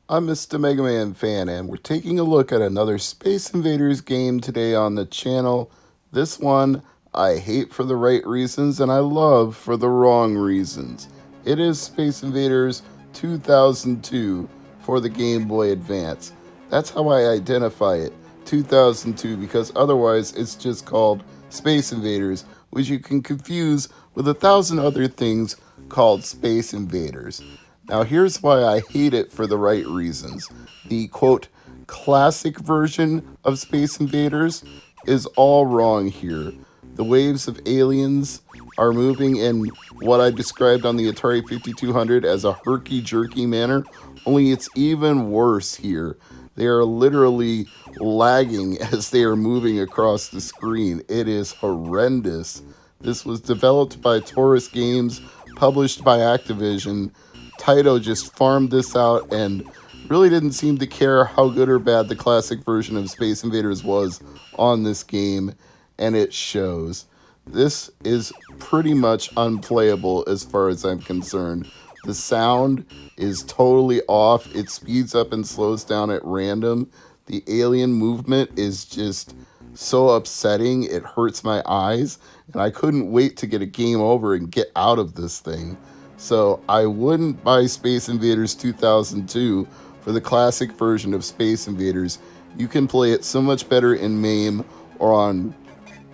I'm Mr. MegaManFan, and we're taking a look at another Space Invaders game today on the channel. This one I hate for the right reasons, and I love for the wrong reasons. It is Space Invaders 2002 for the Game Boy Advance. That's how I identify it, 2002, because otherwise it's just called Space Invaders, which you can confuse with 1,000 other things called Space Invaders. Now, here's why I hate it for the right reasons. The quote, classic version of Space Invaders is all wrong here. The waves of aliens are moving in what I described on the Atari 5200 as a herky-jerky manner, only it's even worse here. They are literally lagging as they are moving across the screen. It is horrendous. This was developed by Taurus Games, published by Activision. Taito just farmed this out and really didn't seem to care how good or bad the classic version of Space Invaders was on this game, and it shows. This is pretty much unplayable as far as I'm concerned. The sound is totally off. It speeds up and slows down at random. The alien movement is just so upsetting. It hurts my eyes, and I couldn't wait to get a game over and get out of this thing. So I wouldn't buy Space Invaders 2002 for the classic version of Space Invaders. You can play it so much better in MAME or on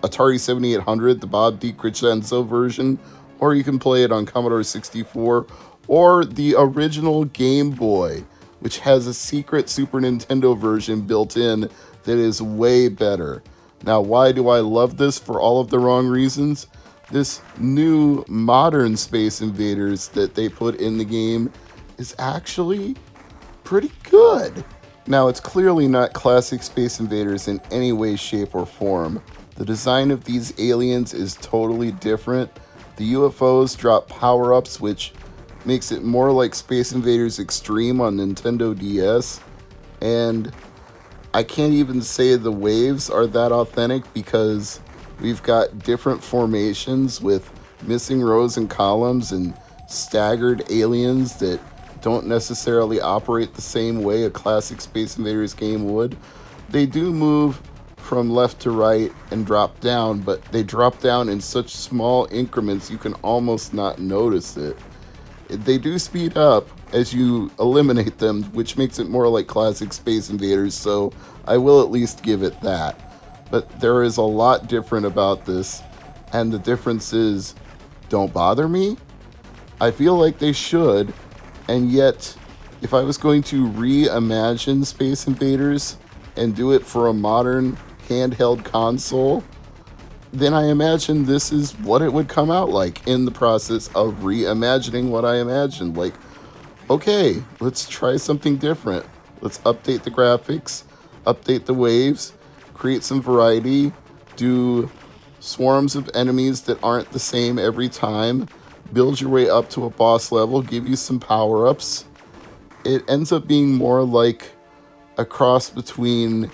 Atari 7800, the Bob DiCrescenzo version, or you can play it on Commodore 64 or the original Game Boy, which has a secret Super Nintendo version built in that is way better. Now, why do I love this for all of the wrong reasons? This new modern Space Invaders that they put in the game is actually pretty good. Now, it's clearly not classic Space Invaders in any way, shape, or form. The design of these aliens is totally different. The UFOs drop power-ups, which makes it more like Space Invaders Extreme on Nintendo DS. And I can't even say the waves are that authentic because we've got different formations with missing rows and columns and staggered aliens that don't necessarily operate the same way a classic Space Invaders game would. They do move from left to right and drop down, but they drop down in such small increments you can almost not notice it. They do speed up as you eliminate them, which makes it more like classic Space Invaders, so I will at least give it that. But there is a lot different about this, and the difference is, don't bother me? I feel like they should, and yet, if I was going to reimagine Space Invaders and do it for a modern handheld console, then I imagine this is what it would come out like in the process of reimagining what I imagined. Like, okay, let's try something different. Let's update the graphics, update the waves, create some variety, do swarms of enemies that aren't the same every time, build your way up to a boss level, give you some power-ups. It ends up being more like a cross between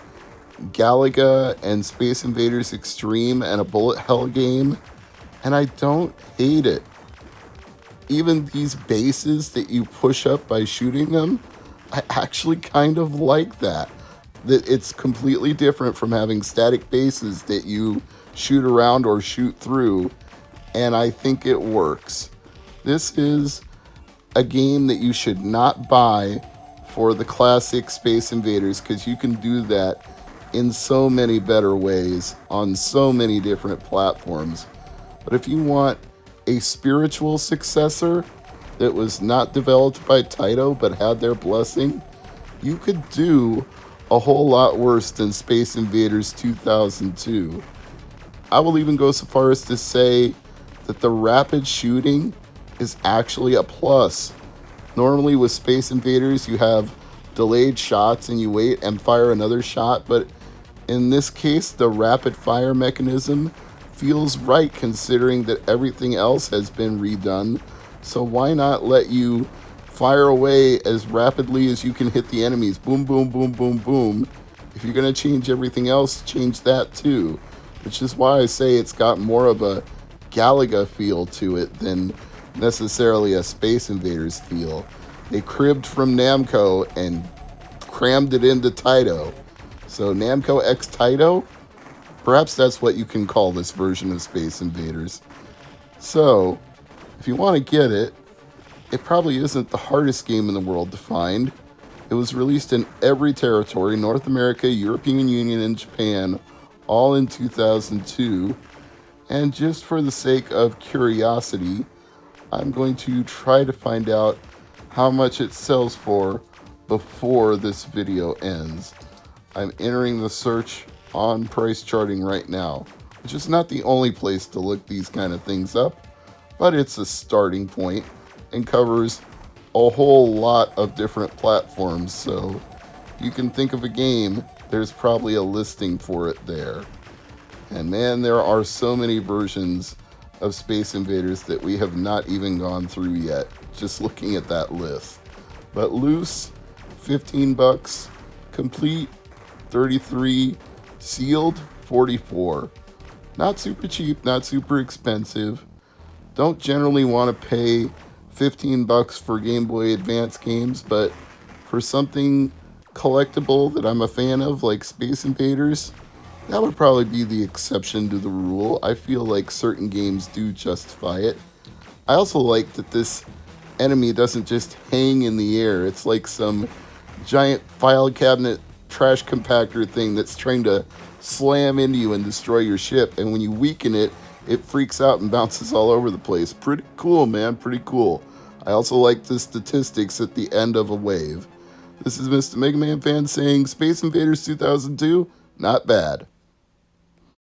Galaga and Space Invaders Extreme and a bullet hell game, and I don't hate it. Even these bases that you push up by shooting them, I actually kind of like that. That it's completely different from having static bases that you shoot around or shoot through, and I think it works. This is a game that you should not buy for the classic Space Invaders because you can do that in so many better ways on so many different platforms. But if you want a spiritual successor that was not developed by Taito but had their blessing, you could do a whole lot worse than Space Invaders 2002. I will even go so far as to say that the rapid shooting is actually a plus. Normally with Space Invaders you have delayed shots and you wait and fire another shot, but in this case the rapid fire mechanism feels right considering that everything else has been redone. So why not let you fire away as rapidly as you can hit the enemies? Boom, boom, boom, boom, boom. If you're going to change everything else, change that too. Which is why I say it's got more of a Galaga feel to it than necessarily a Space Invaders feel. They cribbed from Namco and crammed it into Taito. So Namco X Taito, perhaps that's what you can call this version of Space Invaders. So, if you want to get it, it probably isn't the hardest game in the world to find. It was released in every territory, North America, European Union, and Japan, all in 2002. And just for the sake of curiosity, I'm going to try to find out how much it sells for before this video ends. I'm entering the search on price charting right now, which is not the only place to look these kind of things up, but it's a starting point and covers a whole lot of different platforms, so you can think of a game, there's probably a listing for it there. And man, there are so many versions of Space Invaders that we have not even gone through yet, just looking at that list. But loose, 15 bucks, complete, 33, sealed, 44. Not super cheap, not super expensive. Don't generally want to pay 15 bucks for Game Boy Advance games, but for something collectible that I'm a fan of, like Space Invaders, that would probably be the exception to the rule. I feel like certain games do justify it. I also like that this enemy doesn't just hang in the air. It's like some giant file cabinet trash compactor thing that's trying to slam into you and destroy your ship. And when you weaken it, it freaks out and bounces all over the place. Pretty cool, man. Pretty cool. I also like the statistics at the end of a wave. This is Mr. MegaManFan saying Space Invaders 2002, not bad.